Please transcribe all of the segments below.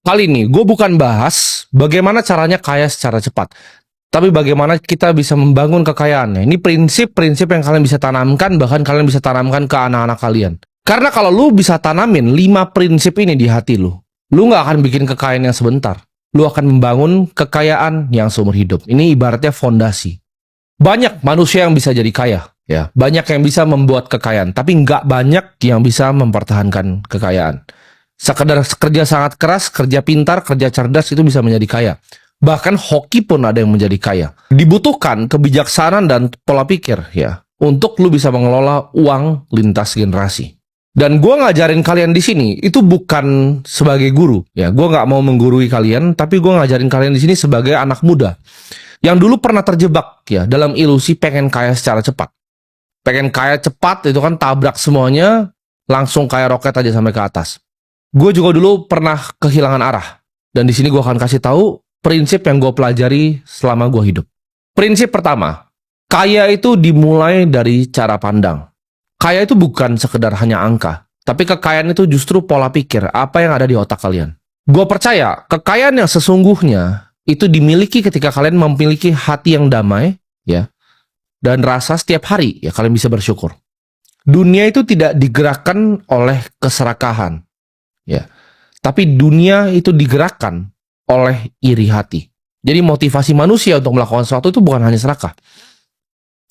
Kali ini gue bukan bahas bagaimana caranya kaya secara cepat, tapi bagaimana kita bisa membangun kekayaannya. Ini prinsip-prinsip yang kalian bisa tanamkan, bahkan kalian bisa tanamkan ke anak-anak kalian. Karena kalau lu bisa tanamin 5 prinsip ini di hati lu nggak akan bikin kekayaan yang sebentar. Lu akan membangun kekayaan yang seumur hidup. Ini ibaratnya fondasi. Banyak manusia yang bisa jadi kaya, ya. Banyak yang bisa membuat kekayaan, tapi nggak banyak yang bisa mempertahankan kekayaan. Sekedar kerja sangat keras, kerja pintar, kerja cerdas itu bisa menjadi kaya. Bahkan hoki pun ada yang menjadi kaya. Dibutuhkan kebijaksanaan dan pola pikir ya untuk lu bisa mengelola uang lintas generasi. Dan gue ngajarin kalian di sini itu bukan sebagai guru ya. Gue nggak mau menggurui kalian, tapi gue ngajarin kalian di sini sebagai anak muda yang dulu pernah terjebak ya dalam ilusi pengen kaya secara cepat. Pengen kaya cepat itu kan tabrak semuanya, langsung kayak roket aja sampai ke atas. Gue juga dulu pernah kehilangan arah. Dan di sini gue akan kasih tahu prinsip yang gue pelajari selama gue hidup. Prinsip pertama, kaya itu dimulai dari cara pandang. Kaya itu bukan sekedar hanya angka, tapi kekayaan itu justru pola pikir, apa yang ada di otak kalian. Gue percaya, kekayaan yang sesungguhnya itu dimiliki ketika kalian memiliki hati yang damai, ya, dan rasa setiap hari, ya kalian bisa bersyukur. Dunia itu tidak digerakkan oleh keserakahan. Ya, tapi dunia itu digerakkan oleh iri hati. Jadi motivasi manusia untuk melakukan sesuatu itu bukan hanya serakah,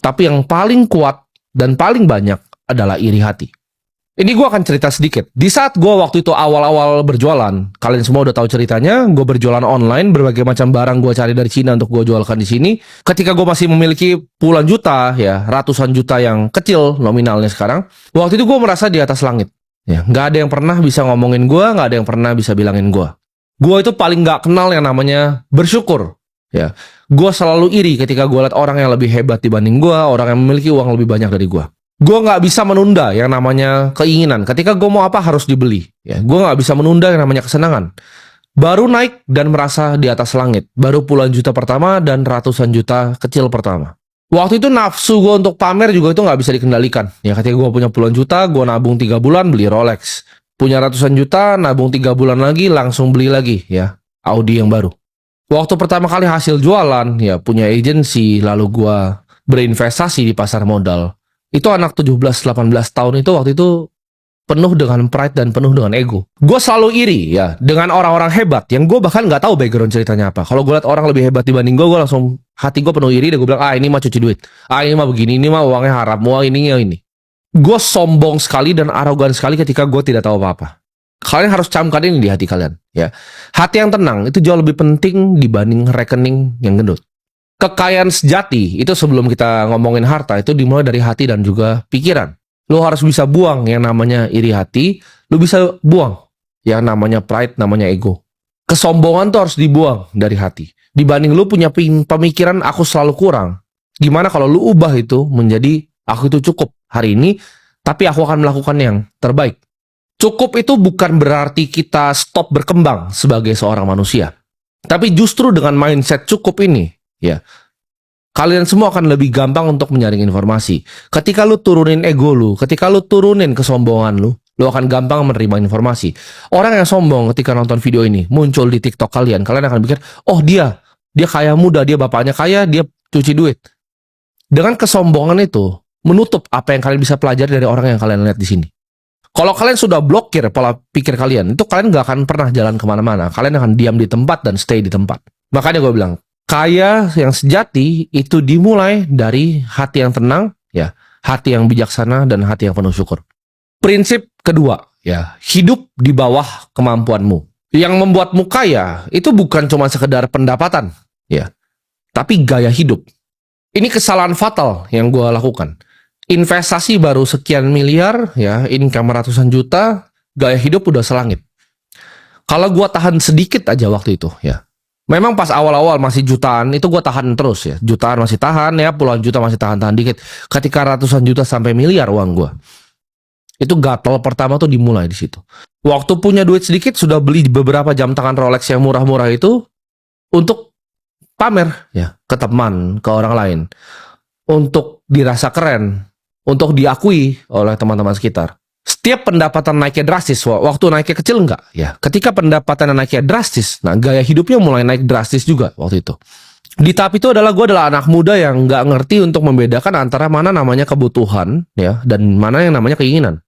tapi yang paling kuat dan paling banyak adalah iri hati. Ini gue akan cerita sedikit. Di saat gue waktu itu awal-awal berjualan, kalian semua udah tahu ceritanya. Gue berjualan online, berbagai macam barang gue cari dari Cina untuk gue jualkan di sini. Ketika gue masih memiliki puluhan juta, ya ratusan juta yang kecil nominalnya sekarang. Waktu itu gue merasa di atas langit. Ya, nggak ada yang pernah bisa ngomongin gue, nggak ada yang pernah bisa bilangin gue. Gue itu paling nggak kenal yang namanya bersyukur. Ya, gue selalu iri ketika gue lihat orang yang lebih hebat dibanding gue, orang yang memiliki uang lebih banyak dari gue. Gue nggak bisa menunda yang namanya keinginan. Ketika gue mau apa harus dibeli. Ya, gue nggak bisa menunda yang namanya kesenangan. Baru naik dan merasa di atas langit. Baru puluhan juta pertama dan ratusan juta kecil pertama. Waktu itu nafsu gue untuk pamer juga itu nggak bisa dikendalikan. Ya ketika gue punya puluhan juta, gue nabung 3 bulan beli Rolex. Punya ratusan juta, nabung 3 bulan lagi, langsung beli lagi ya Audi yang baru. Waktu pertama kali hasil jualan, ya punya agensi, lalu gue berinvestasi di pasar modal. Itu anak 17-18 tahun itu waktu itu penuh dengan pride dan penuh dengan ego. Gue selalu iri ya dengan orang-orang hebat yang gue bahkan nggak tahu background ceritanya apa. Kalau gue lihat orang lebih hebat dibanding gue langsung hati gue penuh iri dan gue bilang ini mah cuci duit, ini mah begini, ini mah uangnya haram, wah ini ya ini. Gue sombong sekali dan arogan sekali ketika gue tidak tahu apa-apa. Kalian harus camkan ini di hati kalian ya. Hati yang tenang itu jauh lebih penting dibanding rekening yang gendut. Kekayaan sejati itu sebelum kita ngomongin harta itu dimulai dari hati dan juga pikiran. Lu harus bisa buang yang namanya iri hati, lu bisa buang yang namanya pride, namanya ego. Kesombongan tuh harus dibuang dari hati. Dibanding lu punya pemikiran aku selalu kurang. Gimana kalau lu ubah itu menjadi aku itu cukup hari ini, tapi aku akan melakukan yang terbaik. Cukup itu bukan berarti kita stop berkembang sebagai seorang manusia. Tapi justru dengan mindset cukup ini, ya, kalian semua akan lebih gampang untuk menyaring informasi. Ketika lu turunin ego lu, ketika lu turunin kesombongan lu akan gampang menerima informasi. Orang yang sombong ketika nonton video ini muncul di TikTok kalian akan pikir, oh dia kaya muda, dia bapaknya kaya, dia cuci duit. Dengan kesombongan itu menutup apa yang kalian bisa pelajari dari orang yang kalian lihat di sini. Kalau kalian sudah blokir pola pikir kalian, itu kalian gak akan pernah jalan kemana-mana. Kalian akan diam di tempat dan stay di tempat. Makanya gue bilang, kaya yang sejati itu dimulai dari hati yang tenang, ya, hati yang bijaksana dan hati yang penuh syukur. Prinsip kedua, ya, hidup di bawah kemampuanmu. Yang membuatmu kaya itu bukan cuma sekedar pendapatan, ya, tapi gaya hidup. Ini kesalahan fatal yang gue lakukan. Investasi baru sekian miliar, ya, income ratusan juta, gaya hidup udah selangit. Kalau gue tahan sedikit aja waktu itu, ya. Memang pas awal-awal masih jutaan itu gue tahan terus ya. Jutaan masih tahan ya, puluhan juta masih tahan-tahan dikit. Ketika ratusan juta sampai miliar uang gue. Itu gatal pertama tuh dimulai di situ. Waktu punya duit sedikit sudah beli beberapa jam tangan Rolex yang murah-murah itu untuk pamer ya ke teman, ke orang lain. Untuk dirasa keren, untuk diakui oleh teman-teman sekitar. Setiap pendapatan naiknya drastis, waktu naiknya kecil enggak? Ya, ketika pendapatan naiknya drastis, nah gaya hidupnya mulai naik drastis juga waktu itu. Di tahap itu gue adalah anak muda yang nggak ngerti untuk membedakan antara mana namanya kebutuhan ya dan mana yang namanya keinginan.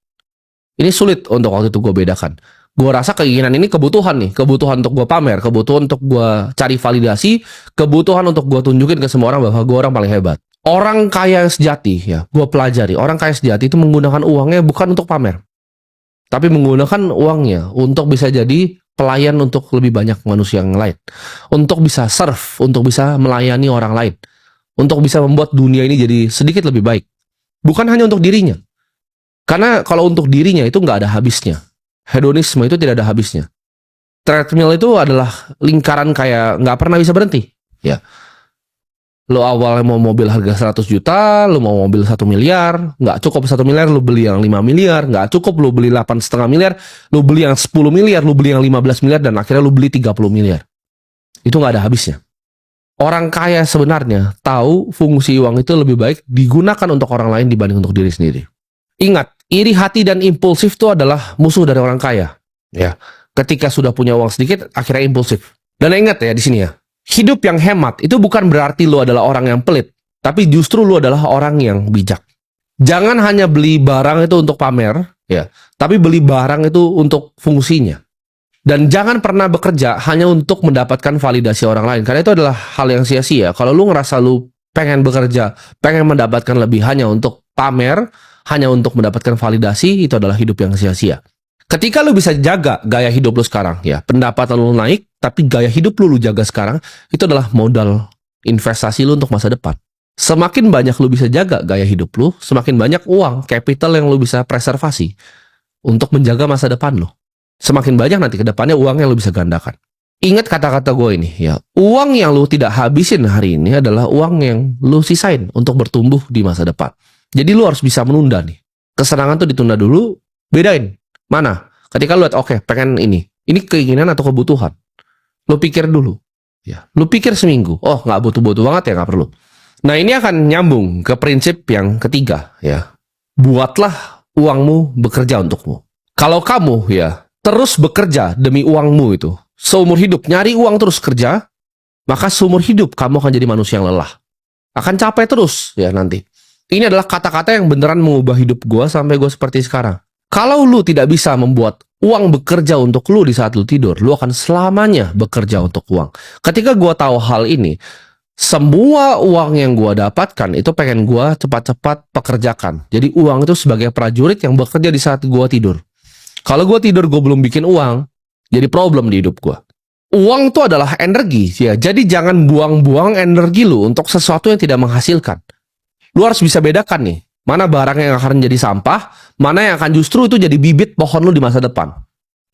Ini sulit untuk waktu itu gue bedakan. Gue rasa keinginan ini kebutuhan nih, kebutuhan untuk gue pamer, kebutuhan untuk gue cari validasi, kebutuhan untuk gue tunjukin ke semua orang bahwa gue orang paling hebat. Orang kaya sejati ya, gue pelajari orang kaya sejati itu menggunakan uangnya bukan untuk pamer, tapi menggunakan uangnya untuk bisa jadi pelayan untuk lebih banyak manusia yang lain, untuk bisa serve, untuk bisa melayani orang lain, untuk bisa membuat dunia ini jadi sedikit lebih baik. Bukan hanya untuk dirinya, karena kalau untuk dirinya itu nggak ada habisnya. Hedonisme itu tidak ada habisnya. Treadmill itu adalah lingkaran kayak nggak pernah bisa berhenti. Ya, lo awalnya mau mobil harga 100 juta, lo mau mobil 1 miliar, nggak cukup 1 miliar, lo beli yang 5 miliar, nggak cukup lo beli 8,5 miliar, lo beli yang 10 miliar, lo beli yang 15 miliar, dan akhirnya lo beli 30 miliar. Itu nggak ada habisnya. Orang kaya sebenarnya tahu fungsi uang itu lebih baik digunakan untuk orang lain dibanding untuk diri sendiri. Ingat, iri hati dan impulsif itu adalah musuh dari orang kaya. Ya, ketika sudah punya uang sedikit, akhirnya impulsif. Dan ingat ya di sini ya, hidup yang hemat itu bukan berarti lu adalah orang yang pelit, tapi justru lu adalah orang yang bijak. Jangan hanya beli barang itu untuk pamer, ya, tapi beli barang itu untuk fungsinya. Dan jangan pernah bekerja hanya untuk mendapatkan validasi orang lain, karena itu adalah hal yang sia-sia. Kalau lu ngerasa lu pengen bekerja, pengen mendapatkan lebih hanya untuk pamer, hanya untuk mendapatkan validasi, itu adalah hidup yang sia-sia. Ketika lu bisa jaga gaya hidup lu sekarang, ya, pendapatan lu naik, tapi gaya hidup lu jaga sekarang, itu adalah modal investasi lu untuk masa depan. Semakin banyak lu bisa jaga gaya hidup lu, semakin banyak uang, capital yang lu bisa preservasi untuk menjaga masa depan lu. Semakin banyak nanti ke depannya uang yang lu bisa gandakan. Ingat kata-kata gue ini, ya. Uang yang lu tidak habisin hari ini adalah uang yang lu sisain untuk bertumbuh di masa depan. Jadi lu harus bisa menunda nih. Kesenangan tuh ditunda dulu, bedain. Mana? Ketika lu lihat, oke, pengen ini keinginan atau kebutuhan. Lu pikir dulu. Ya, lu pikir seminggu. Oh, nggak butuh-butuh banget ya, nggak perlu. Nah, ini akan nyambung ke prinsip yang ketiga, ya. Buatlah uangmu bekerja untukmu. Kalau kamu, ya, terus bekerja demi uangmu itu, seumur hidup nyari uang terus kerja, maka seumur hidup kamu akan jadi manusia yang lelah. Akan capek terus, ya, nanti. Ini adalah kata-kata yang beneran mengubah hidup gue sampai gue seperti sekarang. Kalau lu tidak bisa membuat uang bekerja untuk lu di saat lu tidur, lu akan selamanya bekerja untuk uang. Ketika gue tahu hal ini, semua uang yang gue dapatkan itu pengen gue cepat-cepat pekerjakan. Jadi uang itu sebagai prajurit yang bekerja di saat gue tidur. Kalau gue tidur gue belum bikin uang, jadi problem di hidup gue. Uang itu adalah energi, ya. Jadi jangan buang-buang energi lu untuk sesuatu yang tidak menghasilkan. Lu harus bisa bedakan nih, mana barang yang akan jadi sampah, mana yang akan justru itu jadi bibit pohon lu di masa depan.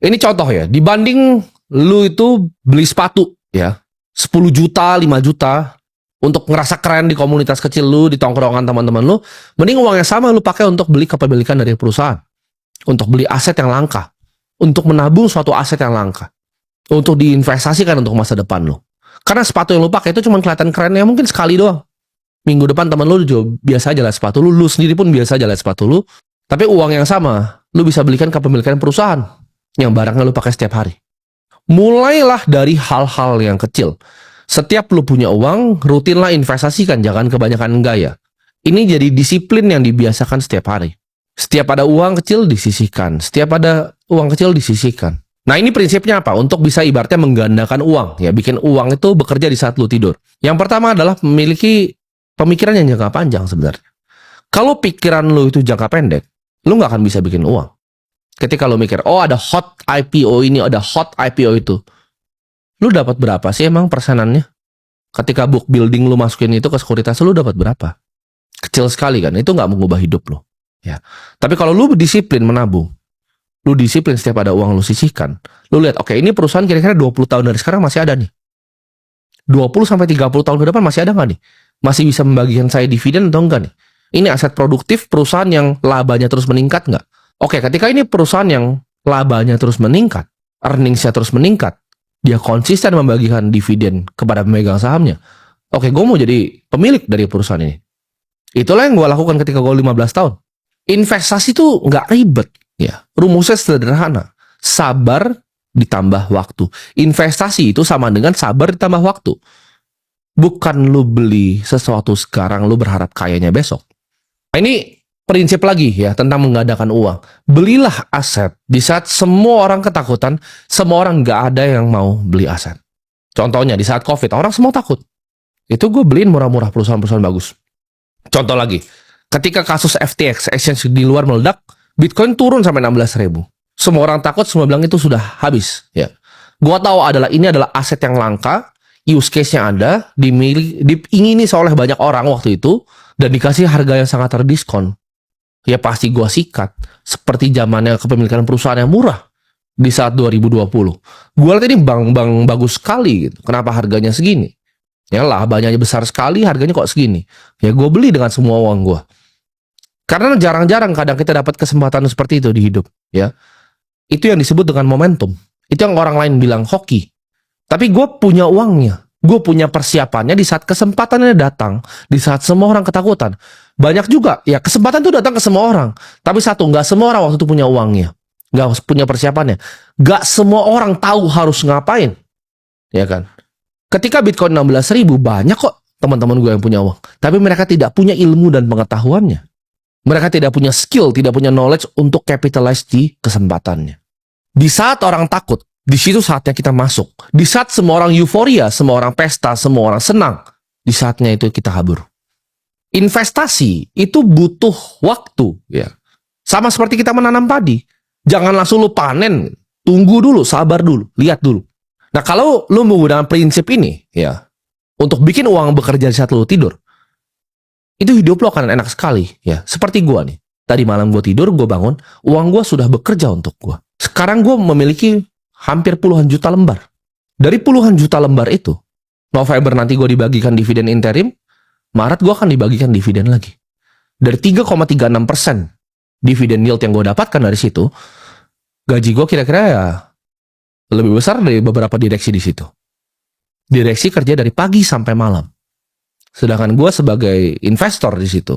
Ini contoh ya, dibanding lu itu beli sepatu ya, 10 juta, 5 juta, untuk ngerasa keren di komunitas kecil lu, di tongkrongan teman-teman lu, mending uang yang sama lu pakai untuk beli kepemilikan dari perusahaan. Untuk beli aset yang langka. Untuk menabung suatu aset yang langka. Untuk diinvestasikan untuk masa depan lu. Karena sepatu yang lu pakai itu cuma kelihatan keren ya mungkin sekali doang. Minggu depan teman lu juga biasa aja lihat sepatu lu, lu sendiri pun biasa aja lihat sepatu lu, tapi uang yang sama, lu bisa belikan kepemilikan perusahaan yang barangnya lu pakai setiap hari. Mulailah dari hal-hal yang kecil. Setiap lu punya uang, rutinlah investasikan, jangan kebanyakan gaya. Ini jadi disiplin yang dibiasakan setiap hari. Setiap ada uang kecil disisihkan, setiap ada uang kecil disisihkan. Nah, ini prinsipnya apa? Untuk bisa ibaratnya menggandakan uang, ya, bikin uang itu bekerja di saat lu tidur. Yang pertama adalah memiliki pemikiran yang jangka panjang sebenarnya. Kalau pikiran lu itu jangka pendek, lu nggak akan bisa bikin uang. Ketika lu mikir, oh ada hot IPO ini, ada hot IPO itu. Lu dapat berapa sih emang persenannya? Ketika book building lu masukin itu ke sekuritas, lu dapat berapa? Kecil sekali kan, itu nggak mengubah hidup lu. Ya. Tapi kalau lu disiplin menabung, lu disiplin setiap ada uang lu sisihkan, lu lihat, oke, ini perusahaan kira-kira 20 tahun dari sekarang masih ada nih. 20-30 tahun ke depan masih ada nggak nih? Masih bisa membagikan saya dividen atau enggak nih? Ini aset produktif perusahaan yang labanya terus meningkat nggak? Oke, ketika ini perusahaan yang labanya terus meningkat, earningsnya terus meningkat, dia konsisten membagikan dividen kepada pemegang sahamnya. Oke, gue mau jadi pemilik dari perusahaan ini. Itulah yang gue lakukan ketika gue 15 tahun. Investasi tuh nggak ribet. Ya, rumusnya sederhana. Sabar ditambah waktu. Investasi itu sama dengan sabar ditambah waktu. Bukan lu beli sesuatu sekarang, lu berharap kayanya besok. Nah, ini prinsip lagi ya tentang menggandakan uang. Belilah aset di saat semua orang ketakutan, semua orang nggak ada yang mau beli aset. Contohnya di saat COVID, orang semua takut. Itu gue beliin murah-murah perusahaan-perusahaan bagus. Contoh lagi, ketika kasus FTX, exchange di luar meledak, Bitcoin turun sampai 16.000. Semua orang takut, semua bilang itu sudah habis. Ya, gue tahu ini adalah aset yang langka, use case-nya ada, diingini oleh banyak orang waktu itu, dan dikasih harga yang sangat terdiskon. Ya pasti gue sikat. Seperti zamannya kepemilikan perusahaan yang murah di saat 2020. Gue lihat ini bank-bank bagus sekali gitu. Kenapa harganya segini? Ya labanya besar sekali, harganya kok segini. Ya gue beli dengan semua uang gue. Karena jarang-jarang kadang kita dapat kesempatan seperti itu di hidup. Ya, itu yang disebut dengan momentum. Itu yang orang lain bilang hoki. Tapi gue punya uangnya. Gue punya persiapannya di saat kesempatannya datang. Di saat semua orang ketakutan. Banyak juga, ya kesempatan itu datang ke semua orang. Tapi satu, nggak semua orang waktu itu punya uangnya. Nggak punya persiapannya. Nggak semua orang tahu harus ngapain. Ya kan? Ketika Bitcoin 16.000, banyak kok teman-teman gue yang punya uang. Tapi mereka tidak punya ilmu dan pengetahuannya. Mereka tidak punya skill, tidak punya knowledge untuk capitalize di kesempatannya. Di saat orang takut, di situ saatnya kita masuk. Di saat semua orang euforia, semua orang pesta, semua orang senang, di saatnya itu kita kabur. Investasi itu butuh waktu, ya. Sama seperti kita menanam padi. Jangan langsung lu panen, tunggu dulu, sabar dulu, lihat dulu. Nah, kalau lu menggunakan prinsip ini, ya, untuk bikin uang bekerja di saat lu tidur, itu hidup lo akan enak sekali, ya. Seperti gua nih. Tadi malam gua tidur, gua bangun, uang gua sudah bekerja untuk gua. Sekarang gua memiliki hampir puluhan juta lembar. Dari puluhan juta lembar itu, November nanti gua dibagikan dividen interim, Maret gua akan dibagikan dividen lagi. Dari 3,36% dividen yield yang gua dapatkan dari situ, gaji gua kira-kira ya lebih besar dari beberapa direksi di situ. Direksi kerja dari pagi sampai malam. Sedangkan gue sebagai investor di situ,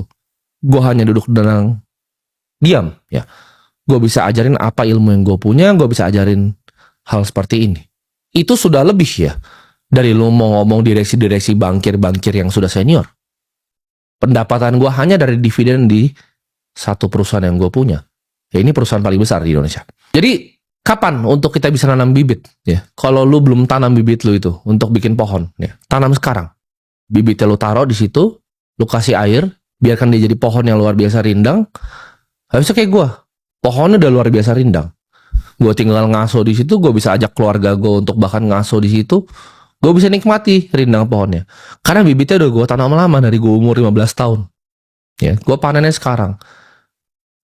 gue hanya duduk dan diam. Ya, gue bisa ajarin apa ilmu yang gue punya, gue bisa ajarin hal seperti ini. Itu sudah lebih ya dari lu mau ngomong direksi-direksi bankir-bankir yang sudah senior. Pendapatan gue hanya dari dividen di satu perusahaan yang gue punya. Ya, ini perusahaan paling besar di Indonesia. Jadi kapan untuk kita bisa nanam bibit? Ya, kalau lu belum tanam bibit lu itu untuk bikin pohon, ya, tanam sekarang. Bibitnya lu taruh di situ, lu kasih air, biarkan dia jadi pohon yang luar biasa rindang. Habisnya kayak gue, pohonnya udah luar biasa rindang. Gue tinggal ngaso di situ, gue bisa ajak keluarga gue untuk bahkan ngaso di situ. Gue bisa nikmati rindang pohonnya. Karena bibitnya udah gue tanam lama dari gue umur 15 tahun. Ya, gue panennya sekarang.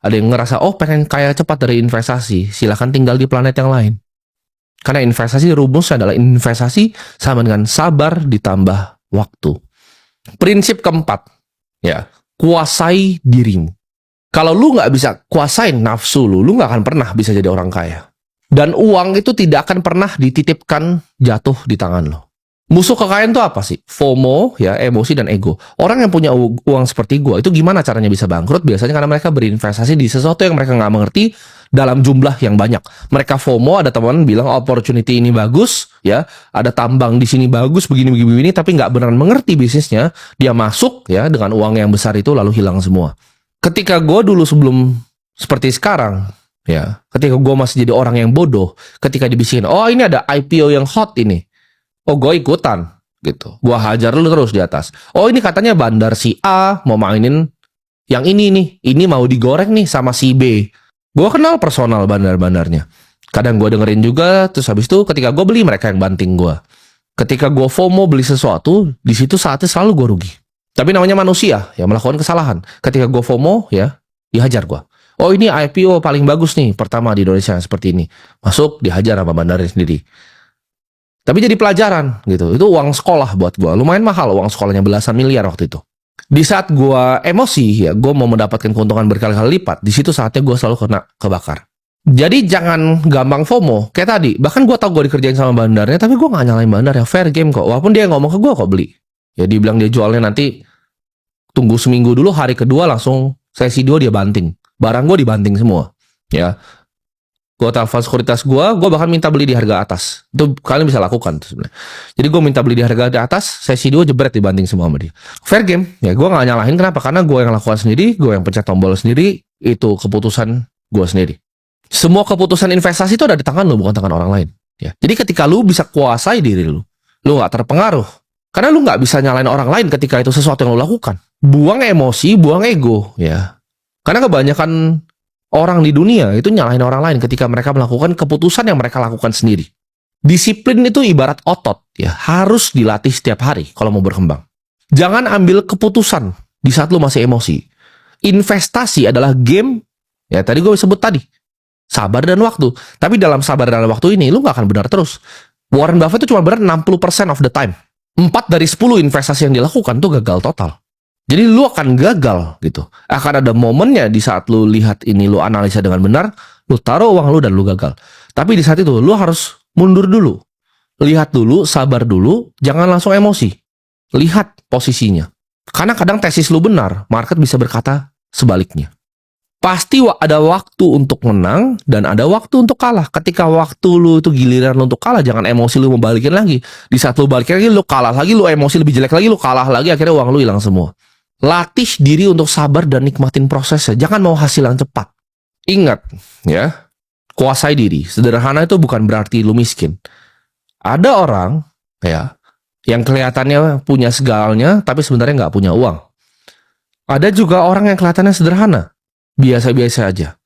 Ada yang ngerasa, oh pengen kaya cepat dari investasi, silahkan tinggal di planet yang lain. Karena investasi rumusnya adalah investasi sama dengan sabar ditambah waktu. Prinsip keempat, ya, kuasai dirimu. Kalau lu nggak bisa kuasain nafsu lu nggak akan pernah bisa jadi orang kaya. Dan uang itu tidak akan pernah dititipkan jatuh di tangan lo. Musuh kekayaan itu apa sih? FOMO, ya, emosi dan ego. Orang yang punya uang seperti gue, itu gimana caranya bisa bangkrut? Biasanya karena mereka berinvestasi di sesuatu yang mereka nggak mengerti dalam jumlah yang banyak. Mereka FOMO, ada teman bilang opportunity ini bagus, ya, ada tambang di sini bagus, begini, tapi nggak beneran mengerti bisnisnya. Dia masuk, ya, dengan uang yang besar itu lalu hilang semua. Ketika gue dulu sebelum seperti sekarang, ya, ketika gue masih jadi orang yang bodoh, ketika dibisikin, oh ini ada IPO yang hot ini. Oh, gue ikutan gitu. Gue hajar lu terus di atas. Oh, ini katanya bandar si A mau mainin yang ini nih. Ini mau digoreng nih sama si B. Gue kenal personal bandar-bandarnya. Kadang gue dengerin juga. Terus habis itu ketika gue beli, mereka yang banting gue. Ketika gue FOMO beli sesuatu, di situ saatnya selalu gue rugi. Tapi namanya manusia yang melakukan kesalahan. Ketika gue FOMO, ya, dihajar gue. Oh, ini IPO paling bagus nih pertama di Indonesia seperti ini. Masuk dihajar sama bandarnya sendiri. Tapi jadi pelajaran gitu. Itu uang sekolah buat gue. Lumayan mahal uang sekolahnya, belasan miliar waktu itu. Di saat gue emosi, ya, gue mau mendapatkan keuntungan berkali-kali lipat. Di situ saatnya gue selalu kena kebakar. Jadi jangan gampang FOMO. Kayak tadi, bahkan gue tau gue dikerjain sama bandarnya, tapi gue gak nyalain bandar, ya fair game kok. Walaupun dia ngomong ke gue kok beli. Ya dibilang dia jualnya nanti tunggu seminggu dulu, hari kedua langsung sesi 2 dia banting. Barang gue dibanting semua. Ya, gue telepon sekuritas gue bahkan minta beli di harga atas. Itu kalian bisa lakukan tuh sebenarnya. Jadi gue minta beli di harga atas, sesi 2 jebret dibanding semua sama dia. Fair game, ya gue gak nyalahin kenapa? Karena gue yang lakukan sendiri, gue yang pencet tombol sendiri, itu keputusan gue sendiri. Semua keputusan investasi itu ada di tangan lu, bukan tangan orang lain. Ya. Jadi ketika lu bisa kuasai diri lu gak terpengaruh. Karena lu gak bisa nyalain orang lain ketika itu sesuatu yang lu lakukan. Buang emosi, buang ego. Ya. Karena kebanyakan orang di dunia itu nyalahin orang lain ketika mereka melakukan keputusan yang mereka lakukan sendiri. Disiplin itu ibarat otot, ya harus dilatih setiap hari kalau mau berkembang. Jangan ambil keputusan di saat lu masih emosi. Investasi adalah game, ya tadi gue sebut tadi, sabar dan waktu. Tapi dalam sabar dan waktu ini, lu gak akan benar terus. Warren Buffett itu cuma benar 60% of the time. 4 dari 10 investasi yang dilakukan tuh gagal total. Jadi lu akan gagal gitu. Akan ada momennya di saat lu lihat ini, lu analisa dengan benar, lu taruh uang lu dan lu gagal. Tapi di saat itu lu harus mundur dulu. Lihat dulu, sabar dulu, jangan langsung emosi. Lihat posisinya. Karena kadang tesis lu benar, market bisa berkata sebaliknya. Pasti ada waktu untuk menang dan ada waktu untuk kalah. Ketika waktu lu itu giliran lu untuk kalah, jangan emosi lu mau balikin lagi. Di saat lu balikin lagi, lu kalah lagi, lu emosi lebih jelek lagi, lu kalah lagi, akhirnya uang lu hilang semua. Latih diri untuk sabar dan nikmatin prosesnya. Jangan mau hasil yang cepat. Ingat, ya, kuasai diri. Sederhana itu bukan berarti lu miskin. Ada orang, ya, yang kelihatannya punya segalanya, tapi sebenarnya nggak punya uang. Ada juga orang yang kelihatannya sederhana, biasa-biasa aja,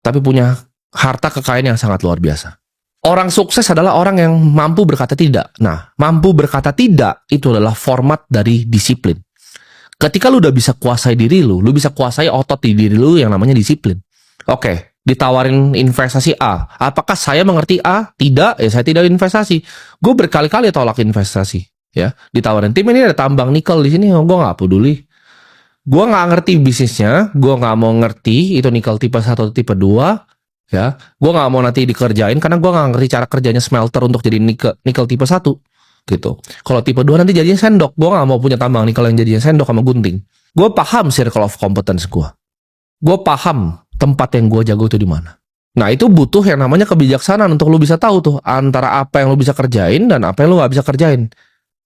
tapi punya harta kekayaan yang sangat luar biasa. Orang sukses adalah orang yang mampu berkata tidak. Nah, mampu berkata tidak itu adalah format dari disiplin. Ketika lu udah bisa kuasai diri lu bisa kuasai otot di diri lu yang namanya disiplin. Oke, ditawarin investasi A. Apakah saya mengerti A? Tidak, ya saya tidak investasi. Gue berkali-kali tolak investasi. Ya, ditawarin tim ini ada tambang nikel di sini, gue nggak peduli. Gue nggak ngerti bisnisnya, gue nggak mau ngerti itu nikel tipe 1 atau tipe 2. Ya, gue nggak mau nanti dikerjain karena gue nggak ngerti cara kerjanya smelter untuk jadi nikel tipe 1. Gitu. Kalau tipe 2 nanti jadinya sendok. Gue gak mau punya tambang nikel yang jadinya sendok sama gunting. Gue paham circle of competence gue. Gue paham tempat yang gue jago itu di mana. Nah, itu butuh yang namanya kebijaksanaan untuk lu bisa tahu tuh antara apa yang lu bisa kerjain dan apa yang lu gak bisa kerjain.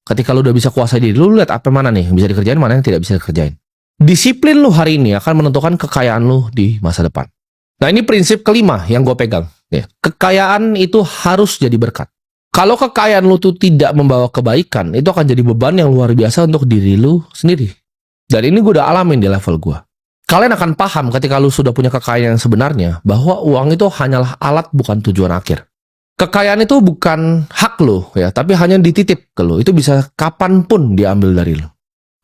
Ketika lu udah bisa kuasai diri, lu lihat apa mana nih yang bisa dikerjain, mana yang tidak bisa dikerjain. Disiplin lu hari ini akan menentukan kekayaan lu di masa depan. Nah, ini prinsip kelima yang gue pegang. Ya. Kekayaan itu harus jadi berkat. Kalau kekayaan lu tuh tidak membawa kebaikan, itu akan jadi beban yang luar biasa untuk diri lu sendiri. Dan ini gue udah alamin di level gue. Kalian akan paham ketika lu sudah punya kekayaan yang sebenarnya, bahwa uang itu hanyalah alat bukan tujuan akhir. Kekayaan itu bukan hak lu, ya, tapi hanya dititip ke lu. Itu bisa kapanpun diambil dari lu.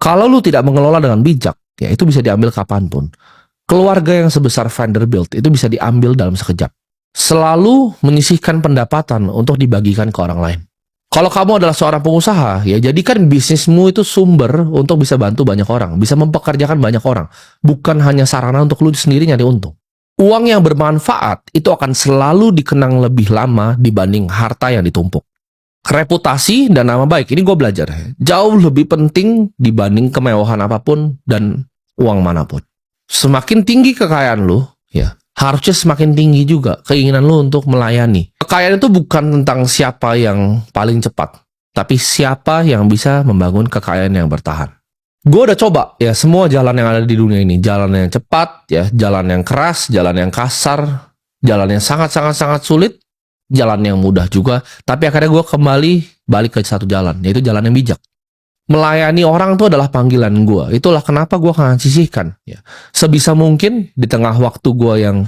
Kalau lu tidak mengelola dengan bijak, ya itu bisa diambil kapanpun. Keluarga yang sebesar Vanderbilt itu bisa diambil dalam sekejap. Selalu menyisihkan pendapatan untuk dibagikan ke orang lain. Kalau kamu adalah seorang pengusaha, ya jadikan bisnismu itu sumber untuk bisa bantu banyak orang, bisa mempekerjakan banyak orang, bukan hanya sarana untuk lu sendiri nyari untung. Uang yang bermanfaat itu akan selalu dikenang lebih lama dibanding harta yang ditumpuk. Reputasi dan nama baik, ini gue belajar, jauh lebih penting dibanding kemewahan apapun dan uang manapun. Semakin tinggi kekayaan lu, ya, harusnya semakin tinggi juga keinginan lu untuk melayani. Kekayaan itu bukan tentang siapa yang paling cepat, tapi siapa yang bisa membangun kekayaan yang bertahan. Gue udah coba ya semua jalan yang ada di dunia ini. Jalan yang cepat, ya, jalan yang keras, jalan yang kasar, jalan yang sangat-sangat sulit, jalan yang mudah juga. Tapi akhirnya gue kembali balik ke satu jalan, yaitu jalan yang bijak. Melayani orang itu adalah panggilan gue. Itulah kenapa gue akan sisihkan. Ya. Sebisa mungkin di tengah waktu gue yang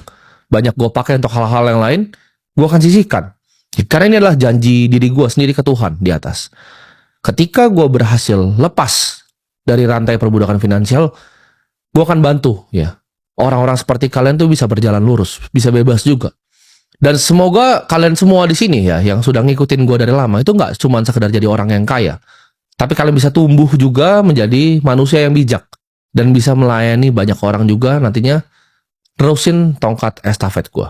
banyak gue pakai untuk hal-hal yang lain, gue akan sisihkan. Ya, karena ini adalah janji diri gue sendiri ke Tuhan di atas. Ketika gue berhasil lepas dari rantai perbudakan finansial, gue akan bantu ya orang-orang seperti kalian tuh bisa berjalan lurus, bisa bebas juga. Dan semoga kalian semua di sini ya yang sudah ngikutin gue dari lama itu nggak cuma sekedar jadi orang yang kaya. Tapi kalian bisa tumbuh juga menjadi manusia yang bijak. Dan bisa melayani banyak orang juga nantinya. Terusin tongkat estafet gue.